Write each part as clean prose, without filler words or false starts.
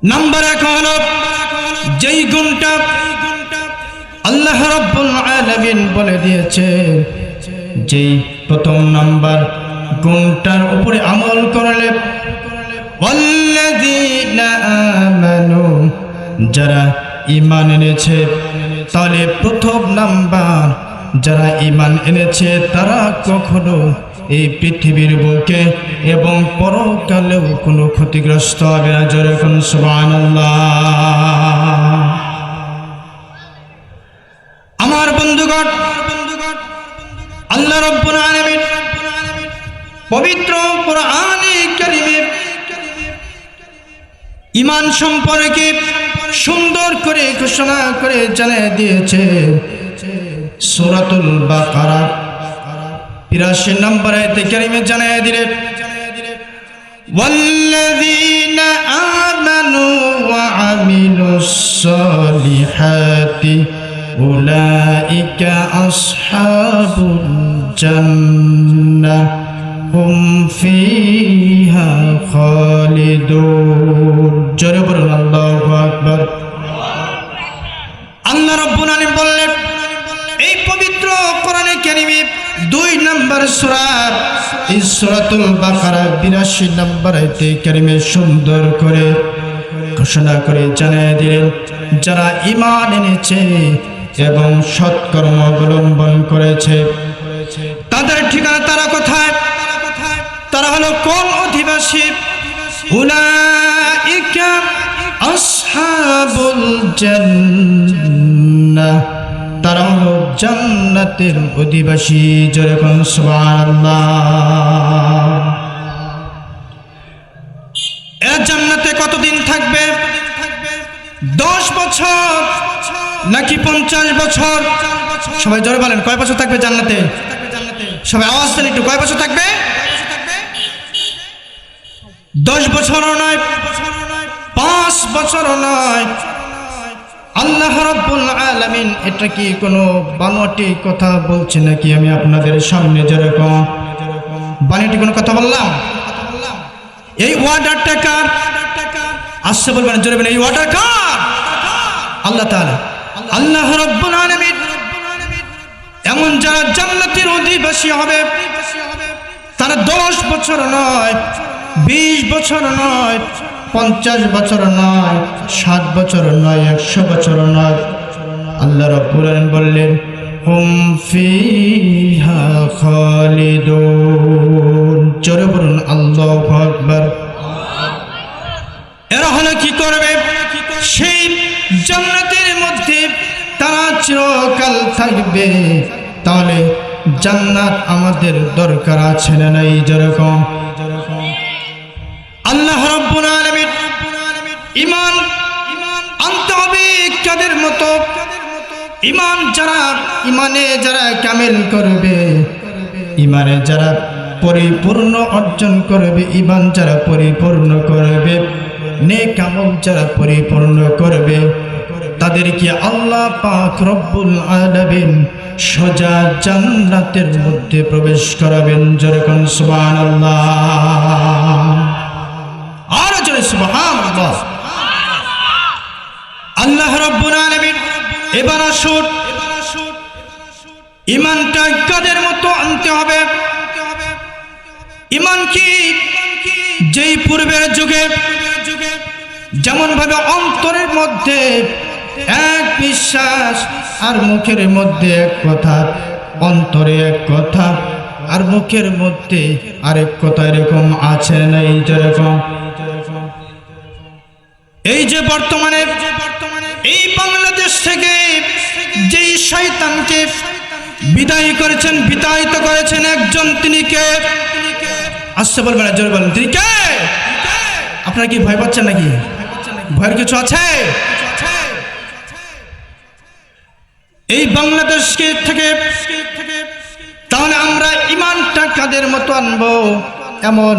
Number 1 হলো যেই গুণটা আল্লাহ রাব্বুল আলামিন বলে দিয়েছে, যেই প্রথম নাম্বার গুণটার উপরে আমল করলে ওয়াল্লাযীনা আমানু, যারা ঈমান এনেছে, তাহলে প্রথম নাম্বার যারা ঈমান এনেছে তারা কখনো এই পৃথিবীর বুকে এবং পরকালেও কোনো ক্ষতিগ্রস্ত হবে না। জোরে কোন সুবহানাল্লাহ। আমার বন্ধুগণ, আল্লাহ রাব্বুল আলামিন পবিত্র কোরআনে কারীমে ঈমান সম্পর্কে সুন্দর করে ঘোষণা করে জানিয়ে দিয়েছে। সূরাতুল বাকারা ৮২ নম্বর আয়াতে কারীমে জানিয়ে দিলেন, ওয়াল্লাযীনা আমানু ওয়া আমিলুস সালিহাতি উলাইকা আসহাবুল জান্নাহ হুম ফিহা খালিদুন। জোরে বলুন আল্লাহু আকবার। আল্লাহ রাব্বুল আলামিন বললেন এই পবিত্র কোরআনে কারীমে 2 নম্বর সূরা এই সূরাতুল বাকারা ৮২ নম্বর আয়াতে কারীমে সুন্দর করে ঘোষণা করে জানিয়ে দিলেন, যারা ঈমান এনেছে এবং সৎকর্ম অবলম্বন করেছে তাদের ঠিকানা তারা কোথায়? তারা হলো কোন অধিবাসী? উলাইকা আসহাবুল জান্নাহ, তারা হলো জান্নাতের অধিবাসী। জোরে কোন সুবহানাল্লাহ। এরা জান্নাতে কতদিন থাকবে? 10 বছর নাকি 50 বছর? সবাই জোরে বলেন, কয় বছর থাকবে জান্নাতে? সবাই আওয়াজ দেন একটু, কয় বছর থাকবে? 10 বছরও নয়, 5 বছরও নয়। আল্লাহ রাব্বুল আলামিন এটা কি কোনো বানোয়াটি কথা বলছে নাকি? আমি আপনাদের সামনে যেরকম বানোয়াটি কোনো কথা বললাম? এই ওয়ার্ডারটা কার? আসছে বলবেন, জোরে বলেন, এই ওয়ার্ডার কার? আল্লাহ তাআলা। আল্লাহ রাব্বুল আলামিন এমন যারা জান্নাতের অধিবাসী হবে তারা 10 বছর নয়, 20 বছর নয়, 50 বছর নয়, 60 বছর নয়, 100 বছর নয়। আল্লাহ রাব্বুল আলামিন বললেন হুম ফিহা খালিদুন। জোরে বলুন আল্লাহু আকবার। এরা হলো কি করবে? সেই জান্নাতের মধ্যে তারা চিরকাল থাকবে। তাহলে জান্নাত আমাদের দরকার আছে না নাই? যেরকম আল্লাহ রাব্বুল আলামিন ঈমান আনতে হবে কাদের মতো? ঈমানে যারা কামেল করবে, ঈমানে যারা পরিপূর্ণ অর্জন করবে, ঈমান যারা পরিপূর্ণ করবে, নেক আমল যারা পরিপূর্ণ করবে, তাদেরকে আল্লাহ পাক রব্বুল আলামিন সোজা জান্নাতের মধ্যে প্রবেশ করাবেন। যেরকম সুবহানাল্লাহ, আর জোরে সুবহানাল্লাহ। আল্লাহ রাব্বুল আলামিন এবার আসুন ঈমানটা কাদের মতো আনতে হবে? ঈমান কি? যেই পূর্বের যুগে যেমন ভাবে অন্তরের মধ্যে এক বিশ্বাস আর মুখের মধ্যে এক কথা, অন্তরে এক কথা আর মুখের মধ্যে আরেক কথা, এরকম আছে নাই? যেরকম এই যে বর্তমানে এই বাংলাদেশ থেকে যেই শয়তানকে বিতাড়িত করেছেন একজন, তিনি কে? আসছে বলবেন, জোরে বলেন, তিনি কে? আপনারা কি ভয় পাচ্ছেন নাকি? ভয়ের কিছু আছে? এই বাংলাদেশকে থেকে তাহলে আমরা ঈমানটা কাদের মতো আনবো? এমন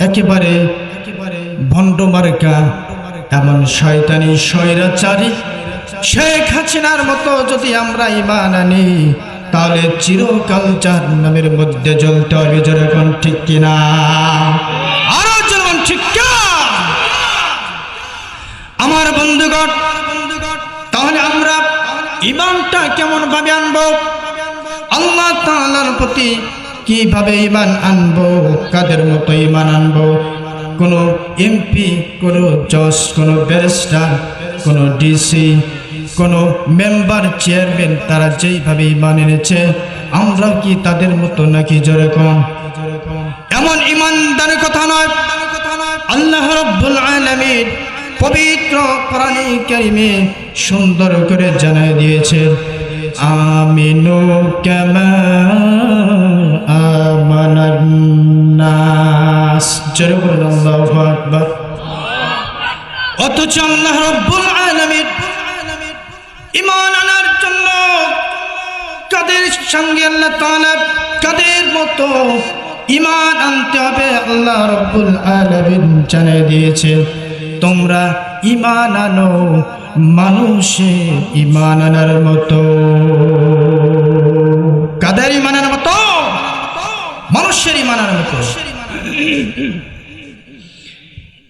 একেবারে ভণ্ড মার্কা, এমন শয়তানি স্বৈরাচারী শেখ হাসিনার মতো যদি আমরা ঈমান আনি তাহলে চিরকাল জাহান্নামের মধ্যে জ্বলতে হবে। যেরকম ঠিক কিনা? আরো যেমন ঠিক কিনা? বন্ধুগণ, তাহলে আমরা ঈমানটা কেমন ভাবে আনবো? আল্লাহ তাআলার প্রতি কিভাবে ঈমান আনবো? কাদের মতো ঈমান আনবো? কোনো এমপি, কোনো জজ, কোনো ব্যারিস্টার, কোনো ডিসি, কোনো মেম্বার, চেয়ারম্যান, তারা যেইভাবে ঈমান এনেছে আমরা কি তাদের মতো নাকি? যেরকম এমন ঈমানদারের কথা নয়। আল্লাহ রাব্বুল আলামিন পবিত্র কোরআনে কারীমে সুন্দর করে জানায় দিয়েছে, আমিনু কামা আমানান নাস। জোরে বলুন আল্লাহু আকবার। অথচ আল্লাহ রাব্বুল আলামিন ঈমান আনার জন্য কাদের সঙ্গে আল্লাহ তাআলা কাদের মতো ঈমান আনতে হবে আল্লাহ রাব্বুল আলামিন জানিয়ে দিয়েছে, তোমরা ঈমান আনো মানুষের ঈমান আনার মতো। কাদের ঈমান আনার মতো? মানুষের ঈমান আনার মতো।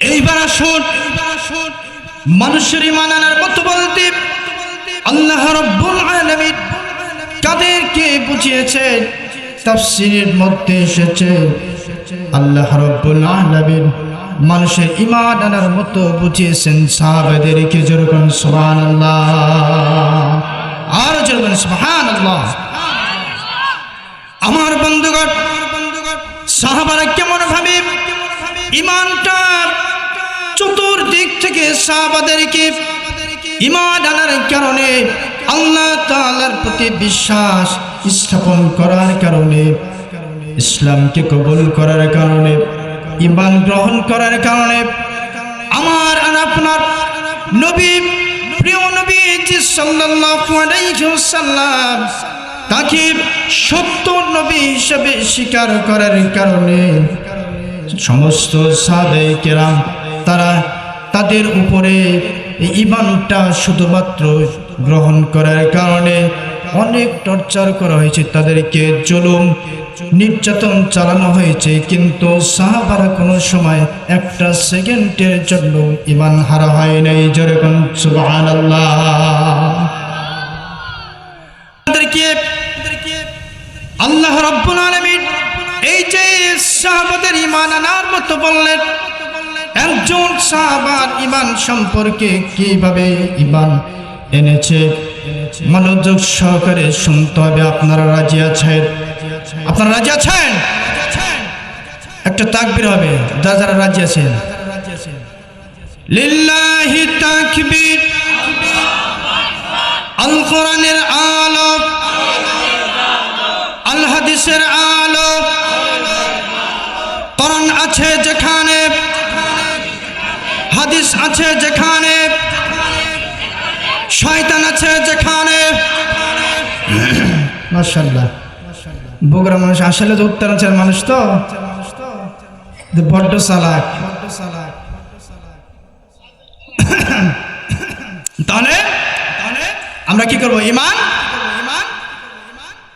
এইবার আসুন, মানুষের ঈমান আনার মতো বলতে আল্লাহ রাব্বুল আলামিন কাদেরকে বুঝিয়েছেন? তাফসীরের মধ্যে এসেছে আল্লাহ রাব্বুল আলামিন মানুষের ঈমান আনার মতো বুঝিয়েছেন সাহাবাদেরকে। যেরকম সুবহানাল্লাহ, আর যেরকম সুবহানাল্লাহ। আমার বন্ধুগণ, সাহাবারা কেমন ভাবে ঈমানটা চতুর্দিক থেকে সাহাবাদেরকে ঈমান আনার কারণে, আল্লাহ তাআলার প্রতি বিশ্বাস স্থাপন করার কারণে, ইসলামকে কবুল করার কারণে, ঈমান গ্রহণ করার কারণে আমার আপনার নবী, প্রিয় নবীজি সাল্লাল্লাহু আলাইহি ওয়াসাল্লাম তাকে সত্য নবী হিসেবে স্বীকার করার কারণে সমস্ত সাহাবায়ে কেরাম তারা তাদের উপরে ঈমানটা শুধুমাত্র গ্রহণ করার কারণে অনেক টর্চার করা হয়েছে, তাদেরকে জুলুম নির্যাতন চালানো হয়েছে, কিন্তু সাহাবারা কোনো সময় একটা সেকেন্ডের জন্য ঈমান হারা হয় নাই। যেরকম সুবহানাল্লাহ। আল্লাহ রাব্বুল আলামিন এই যে সাহাবাদের ঈমান আনার মতো বললেন, একজন সাহাবার ঈমান সম্পর্কে কিভাবে ঈমান এনেছে মনোযোগ সহকারে শুনতে হবে। আপনারা রাজি আছেন? আপনারা রাজি আছেন? একটা তাকবীর হবে যারা যারা রাজি আছেন। লিল্লাহি তাকবীর। আল কোরআনের আলো, আল হাদিসের আলো। কোরআন আছে যেখানে, হাদিস আছে যেখানে, শয়তান আছে যেখানে। মাশাআল্লাহ। বগুড়া মানুষ আসলে যে উত্তরাঞ্চলের মানুষ তো বড্ড চালাক। তাহলে আমরা কি করব? ঈমান।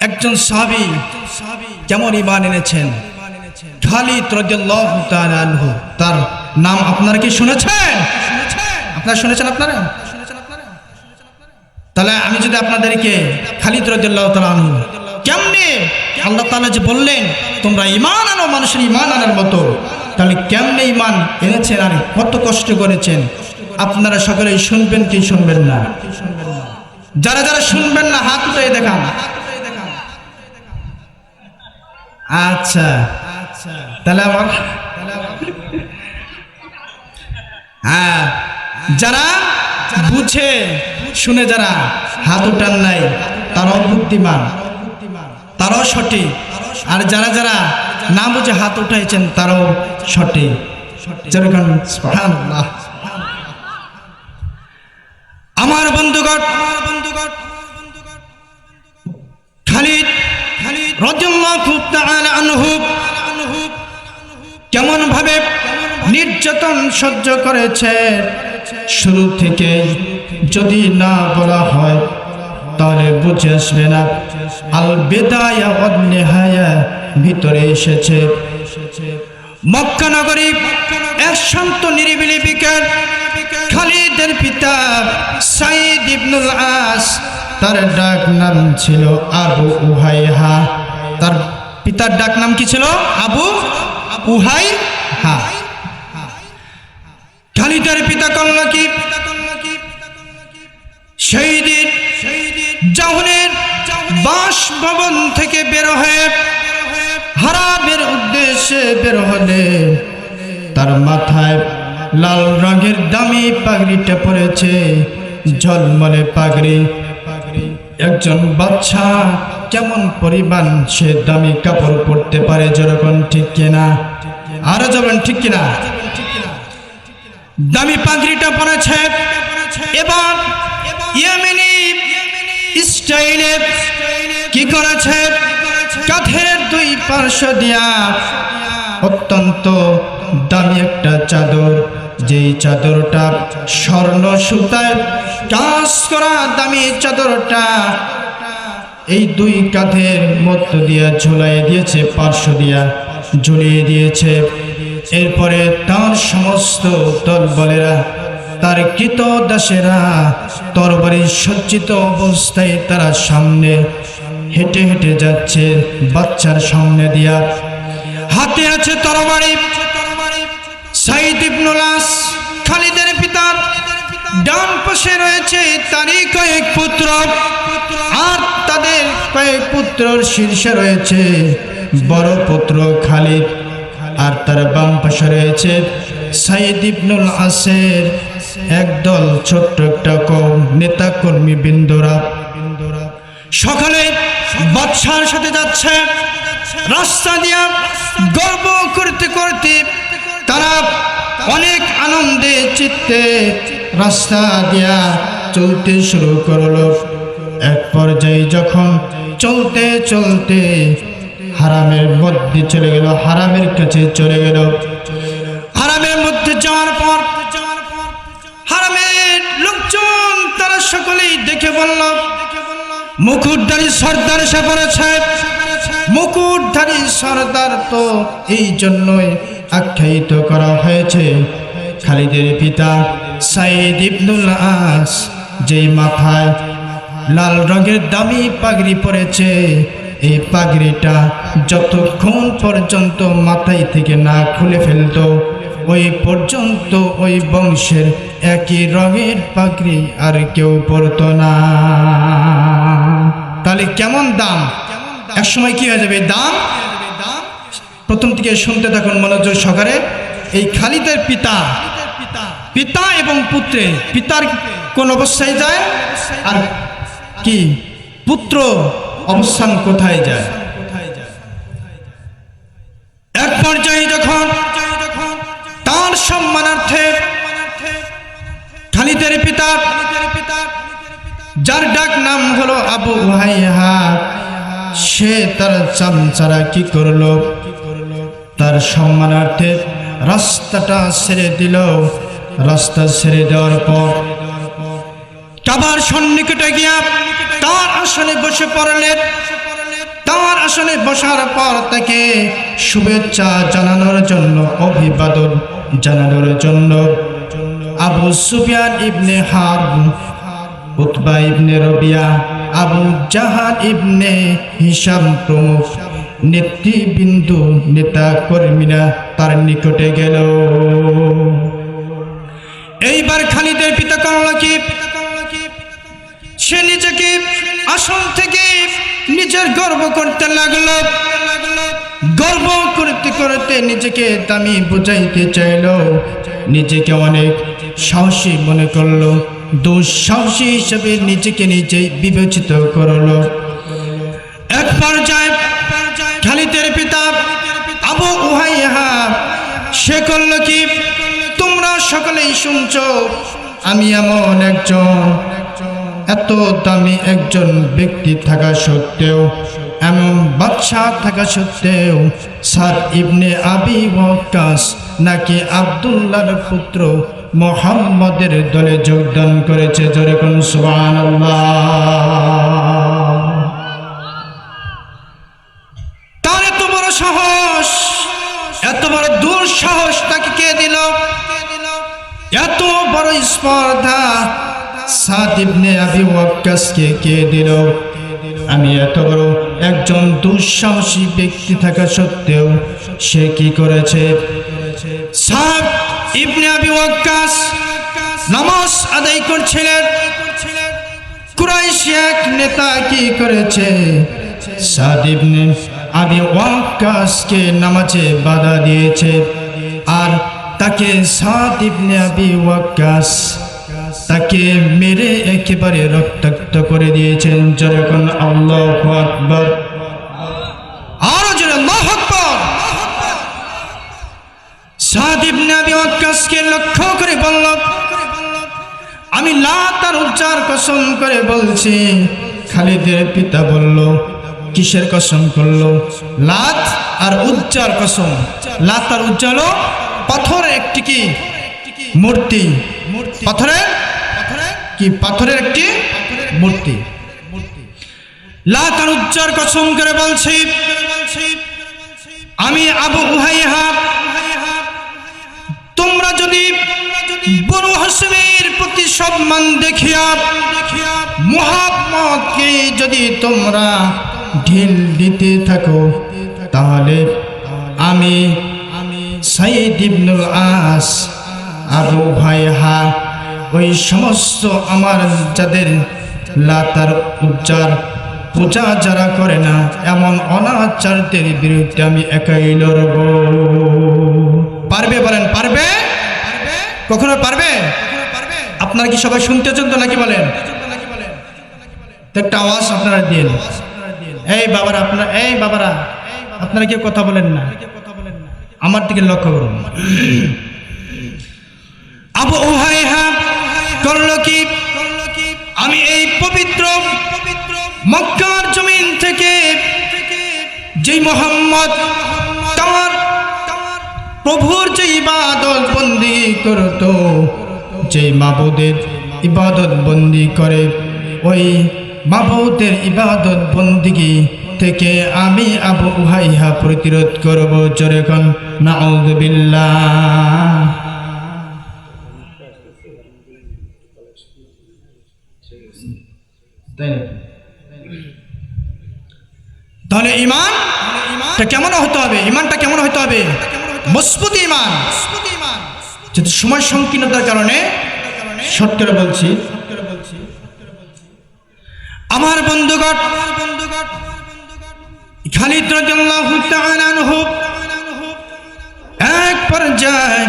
একজন সাহাবী কেমন ঈমান এনেছেন? খালিদ রাদিয়াল্লাহু তাআলা আনহু, তার নাম আপনারা কি শুনেছেন? আপনারা শুনেছেন? আপনারা তাহলে আমি যদি আপনাদেরকে খালিদ রাদিয়াল্লাহু তাআলা আনহু কেমনে আল্লাহ তাআলা যে বললেন তোমরা ঈমান আনো মানুষের ঈমান আনার মতো, তাহলে কেমনে ঈমান এনেছেন আর কত কষ্ট করেছেন আপনারা সকলেই শুনবেন কি শুনবেন না? যারা যারা শুনবেন না হাত উঠিয়ে দেখান। আচ্ছা, তাহলে আমার হ্যাঁ, যারা বুঝে শুনে যারা হাত উঠান নাই তারাও বুদ্ধিমান, তারাও সঠিক, আর যারা যারা না বুঝে হাত উঠাইছেন তারাও সঠিক। যেরকম সুবহানাল্লাহ। আমার বন্ধুগণ, খালিদ রাদিয়াল্লাহু তাআলা আনহু কেমন ভাবে নির্যাতন সহ্য করেছে শুরু থেকে যদি না বলা হয় তাহলে বুঝে আসবে না। আল বিদায়া ওয়ান নিহায়া ভিতরে এসেছে। মক্কা নগরী এক শান্ত নিরিবিলি বিকেল, খালিদের পিতা সাইদ ইবনুল আস, তার ডাক নাম ছিল আবু উহাইহা। তার পিতার ডাক নাম কি ছিল? আবু উহাইহা। খালিদের পিতা করল কি? সেই দিন জাহলের বাসভবন থেকে বের হয়ে হারামের উদ্দেশ্যে বের হলে তার মাথায় লাল রঙের দামি পাগড়িটা পড়েছে, ঝলমলে পাগড়ি। একজন বাচ্চা কেমন পরিমাণ সে দামি কাপড় পরতে পারে, যেরকম ঠিক কিনা? আরো যাবেন ঠিক কিনা? দামি পাগড়িটা পরেছে এবং ইয়েমেনি স্টাইলে কি করেছে? কাঁধের দুই পার্শ্ব দিয়া অত্যন্ত দামি একটা চাদর, যেই চাদরটা স্বর্ণ সুতায় কাজ করা দামি চাদরটা এই দুই কাঁধের মধ্য দিয়া ঝুলাই দিয়েছে, পার্শ্ব দিয়া ঝুলিয়ে দিয়েছে। এরপরে তার সমস্ত দলবলেরা, তার কৃতদাসেরা তরবারি সজ্জিত অবস্থায় তারা সামনে হেঁটে হেঁটে যাচ্ছে বাচ্চার সামনে দিয়া। হাতে আছে তরবারি। সাইদ ইবনুল আস খালিদের পিতার ডান পাশে রয়েছে তারই কয়েক পুত্র, আর তাদের কয়েক পুত্রর শীর্ষে রয়েছে বড় পুত্র খালিদ, আর তার বাম পাশে রয়েছে সাইদ ইবনুল আসের একদল ছোট্ট একটা নেতা কর্মী বৃন্দরা। সকালে বাদশার সাথে যাচ্ছে রাস্তা দিয়া, গর্ব করতে করতে তারা অনেক আনন্দে চিত্তে রাস্তা দিয়া চলতে শুরু করলো। এক পর্যায়ে যখন চলতে চলতে হারামের মধ্যে চলে গেল, হারামের কাছে চলে গেল। হারামের মধ্যে যাওয়ার পর হারামের লোকজন তারা সকলেই দেখে বলল, মুকুটধারী সর্দার এসে পড়েছে। মুকুটধারী সর্দার তো এই জন্যই আখ্যায়িত করা হয়েছে খালিদের পিতা সাইদ ইবনুল আস, যেই মাথায় লাল রঙের দামি পাগড়ি পরেছে। এই পাগড়িটা যতক্ষণ পর্যন্ত মাথায় থেকে না খুলে ফেলতো, ওই পর্যন্ত ওই বংশের একই রঙের পাগড়ি আর কেউ পরতো না। তাহলে কেমন দাম! এক সময় কি হয়ে যাবে দাম? প্রথম থেকে শুনতে থাকুন মনোযোগ সহকারে। এই খালিদের পিতা এবং পুত্রে, পিতার কোন অবস্থায় যায় আর কি পুত্র অবস্থান কোথায় যায়। এক পর্যায়ে যখন তার সম্মানার্থে খালিদের পিতা, যার ডাক নাম হলো আবু উহাইহা, সে তার চামচারা কি করলো? তার সম্মানার্থে রাস্তাটা ছেড়ে দিল। রাস্তা ছেড়ে দেওয়ার পর কাবার সন্নিকটে গিয়া তার আসনে বসে পড়লেন। তার আসনে বসার পর তাকে শুভেচ্ছা জানানোর জন্য, অভিবাদন জানানোর জন্য আবু সুফিয়ান ইবনে হারব, উতবা ইবনে রবিয়া, আবু জাহাল ইবনে হিশাম প্রমুখ নেতৃবৃন্দ, নেতা কর্মীরা তার নিকটে গেল। এইবার খালিদের পিতা করল কি? সে নিজেকে আসন থেকে নিজের গর্ব করতে লাগলো। গর্ব করতে করতে নিজেকে দামি বুঝাইতে চাইল, নিজেকে অনেক সাহসী মনে করলো। দুঃসাহসী হিসেবে নিজেকে নিজেই বিবেচিত করলো। এক পর্যায়ে খালিদের পিতা আবু উহাইহা সে করল কি? তোমরা সকলেই শুনছো, আমি এমন একজন, এত দামি একজন ব্যক্তি থাকা সত্ত্বেও, এমন বাদশা থাকা সত্ত্বেও সাদ ইবনে আবি ওয়াক্কাস নাকি আব্দুল্লাহর পুত্র মুহাম্মদের দলে যোগদান করেছে। জোরে কোন সুবহানাল্লাহ। তার এত বড় সাহস, এত বড় দুঃসাহস তাকে কে দিল? এত বড় স্পর্ধা সাদ ইবনে আবি ওয়াক্কাসকে কে দিল? আমি এত বড় একজন দুঃসাহসী ব্যক্তি থাকা সত্ত্বেও সে কি করেছে? সাদ ইবনে আবি ওয়াক্কাস নামাজ আদায় করছিলেন। কুরাইশি এক নেতা কি করেছে? সাদ ইবনে আবি ওয়াক্কাসকে নামাজে বাধা দিয়েছে আর তাকে সাদ ইবনে আবি ওয়াক্কাস তাকে মেরে একেবারে রক্তাক্ত করে দিয়েছেন। যখন আল্লাহু আকবার, আরো জোরে আল্লাহু আকবার। সাদ ইবনে আবি ওয়াক্কাসকে লক্ষ্য করে বলল, আমি লাত আর উজ্জার কসম করে বলছি। খালিদের পিতা বলল, কিসের কসম করলো? লাত আর উজ্জার কসম। লাত আর উজ্জা হলো পাথরের একটি কি মূর্তি, পাথরের কি পাথরের একটি মূর্তি। লাত আর উজ্জার কসম করে বলছি, আমি আবু উহাইহা, তোমরা যদি বনু হাশিমের প্রতি সম্মান দেখিয়া মুহাম্মদকে যদি তোমরা ঢিল দিতে থাকো, তাহলে আমি সাইদ ইবনুল আস, আবু উহাইহা, ওই সমস্ত আমার যাদের লাত আর উজ্জার পূজা যারা করে না এমন অনাচারদের বিরুদ্ধে আমি একাই লড়ব। পারবে? বলেন পারবে? কখনো পারবে? আপনারা কি সবাই শুনতে চলতো নাকি? বলেন একটা আওয়াজ আপনারা দিন। এই বাবারা, আপনারা কেউ কথা বলেন না, আমার দিকে লক্ষ্য করুন। আবু উহাইহা করলো কি? আমি এই পবিত্র মক্কার জমিন থেকে যে মুহাম্মদ তার প্রভুর যে ইবাদত বন্দি করত, যে মাবুদের ইবাদত বন্দি করে, ওই মাবুদের ইবাদত বন্দিগি থেকে আমি আবু উহাইহা প্রতিরোধ করব। জোরে কোন নাউযুবিল্লাহ। তাহলে ইমানটা কেমন হতে হবে? ইমানটা কেমন হতে হবে? মজবুত ইমান। যদি সময় সংকীর্ণতার কারণে শর্ট করে বলছি, আমার বন্ধুগণ, খালিদ রাদিয়াল্লাহু তাআলা আনহু এক পর্যায়ে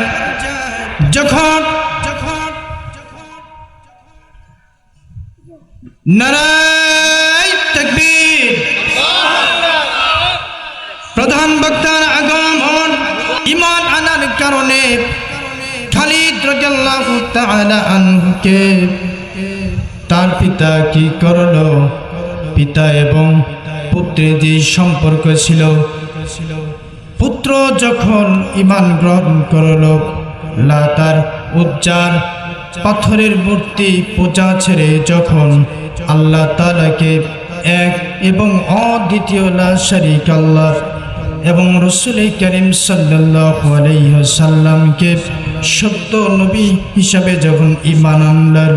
যখন নারায়ে তাকবীর, প্রধান বক্তার আগমন, ঈমান আনার কারণে খালিদ রাদিয়াল্লাহু তাআলা আনহুকে তার পিতা কি করলো? পিতা এবং পুত্রের যে সম্পর্ক ছিল, পুত্র যখন ঈমান গ্রহণ করলো, লাত আর উজ্জার পাথরের মূর্তি পূজা ছেড়ে যখন আল্লাহ তাআলাকে এক এবং অদ্বিতীয় লা শারীক আল্লাহ এবং রাসূল করিম সাল্লাল্লাহু আলাইহি ওয়াসাল্লামকে সত্য নবী হিসাবে যখন ঈমান আনলেন,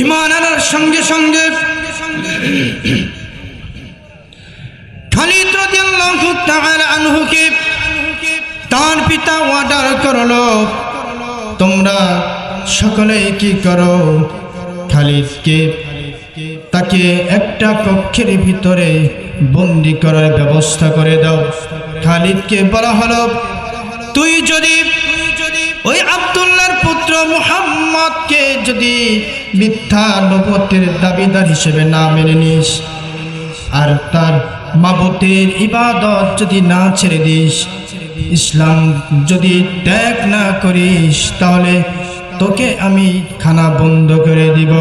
ঈমান আনার সঙ্গে সঙ্গে খালিদ রাদিয়াল্লাহু তাআলা আনহুকে তার পিতা অর্ডার করলো, তোমরা সকলেই কি করো? খালিদকে তাকে একটা কক্ষের ভিতরে বন্দি করার ব্যবস্থা করে দাও। খালিদকে বলা হলো, তুই যদি ওই আব্দুল্লাহর পুত্র মুহাম্মদকে যদি মিথ্যা নবুয়তের দাবিদার হিসেবে না মেনে নিস আর তার মাবুদের ইবাদত যদি না ছেড়ে দিস, ইসলাম যদি ত্যাগ না করিস, তাহলে তোকে আমি খানা বন্ধ করে দিব।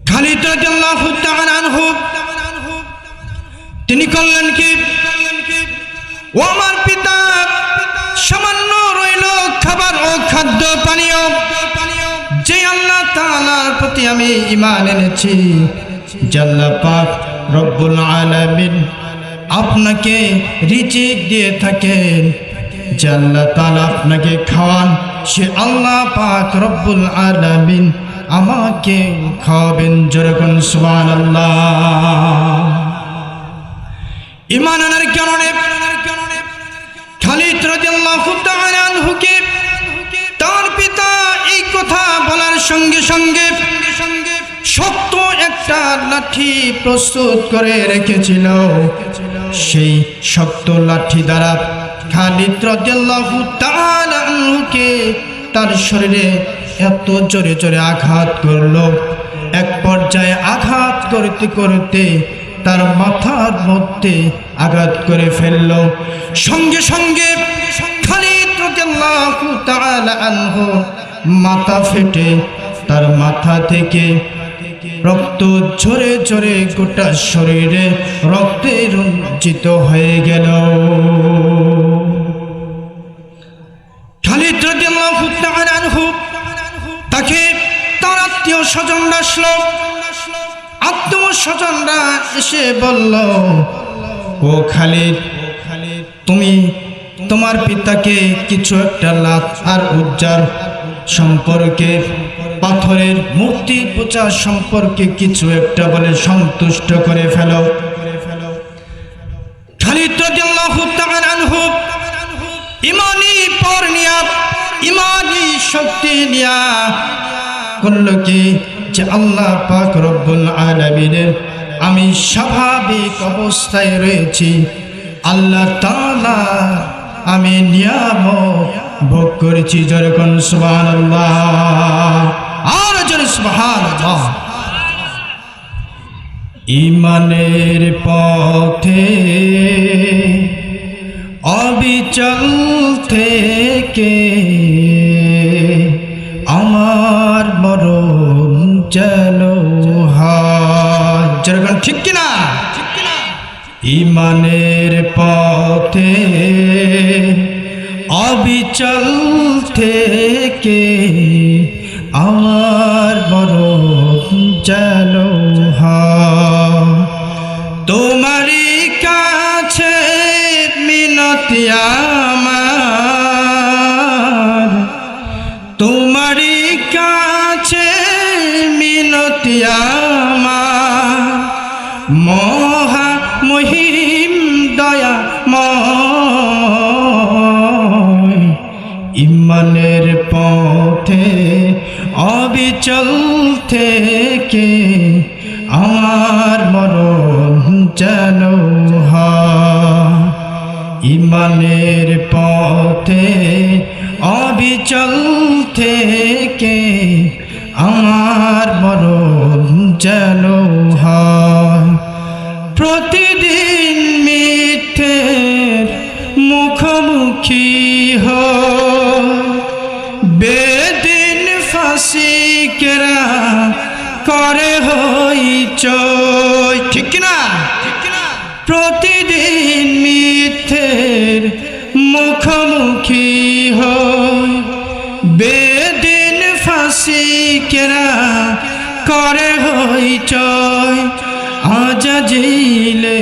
খালিদ রাদিয়াল্লাহু তাআলা আনহু তিনি করলেন কি? ও আমার পিতা, সামান্য রইল খাবার ও খাদ্য পানীয়, যে আল্লাহ তাআলার প্রতি আমি ঈমান এনেছি, আল্লাহ পাক রব্বুল আলামিন আপনাকে রিজিক দিয়ে থাকেন, যে আল্লাহ তাআলা আপনাকে খাওয়ান, সে আল্লাহ পাক রব্বুল আলামিন আমাকে খাওয়াবেন। যেরকম সুবহানাল্লাহ। ঈমান আনার কারণে খালিদ রাদিয়াল্লাহু তাআলা আনহুকে তার পিতা এই কথা বলার সঙ্গে সঙ্গে শক্ত একটা লাঠি প্রস্তুত করে রেখেছিল। সেই শক্ত লাঠি দ্বারা খালিদ রাদিয়াল্লাহু তাআলা আনহুকে তার শরীরে এত জোরে জোরে আঘাত করলো, এক পর্যায়ে আঘাত করতে করতে তার মাথার মধ্যে আঘাত করে ফেলল। সঙ্গে সঙ্গে খালিদ রাদিয়াল্লাহু তাআলা আনহু মাথা ফেটে তার মাথা থেকে রক্ত ঝরে ঝরে গোটা শরীরে রক্তে রঞ্জিত হয়ে গেল। খালিদ রাদিয়াল্লাহু তাআলা আনহু তাকে তার আত্মীয় স্বজনরা আসলো। আত্মীয় স্বজনরা এসে বলল, ও খালিদ, তুমি তোমার পিতাকে কিছু একটা লাত আর উজ্জার সম্পর্কে, পাথরের মূর্তি পূজা সম্পর্কে কিছু একটা বলে সন্তুষ্ট করে ফেলো। খালিদ রাদিয়াল্লাহু তাআলা আনহু ইমানি পর নিয়া, ইমানি শক্তি নিয়া করল কি, যে আল্লাহ পাক রব্বুল আলামিনের আমি স্বাভাবিক অবস্থায় রয়েছি, আল্লাহ তাআলা আমি নিয়ামত ভোগ করেছি। যেরকম সুবহানাল্লাহ, আর জোরে সুবহানাল্লাহ। ঈমানের পথে অবিচল থেকে আমার মরণ যেন হয়। যেরকম ঠিক কিনা? ঈমানের পথে অবিচল থেকে আমার মরণ যেন হয়। তোমারই কাছে মিনতি আমার, তোমারই কাছে মিনতি আমার, মহা মহিম দয়াময়। ঈমানের পথে অবিচল থেকে আমার মরণ যেন হয়। ঈমানের পথে অবিচল থেকে আমার মরণ যেন হয়। প্রতিদিন মিথ্যের মুখোমুখি হয়, বেদিন ফাসিকেরা করে হইচই। ঠিক না? প্রতিদিন মিথ্যের মুখোমুখি হয়, বেদিন ফাসিকেরা করে হইচই। আজাজিলে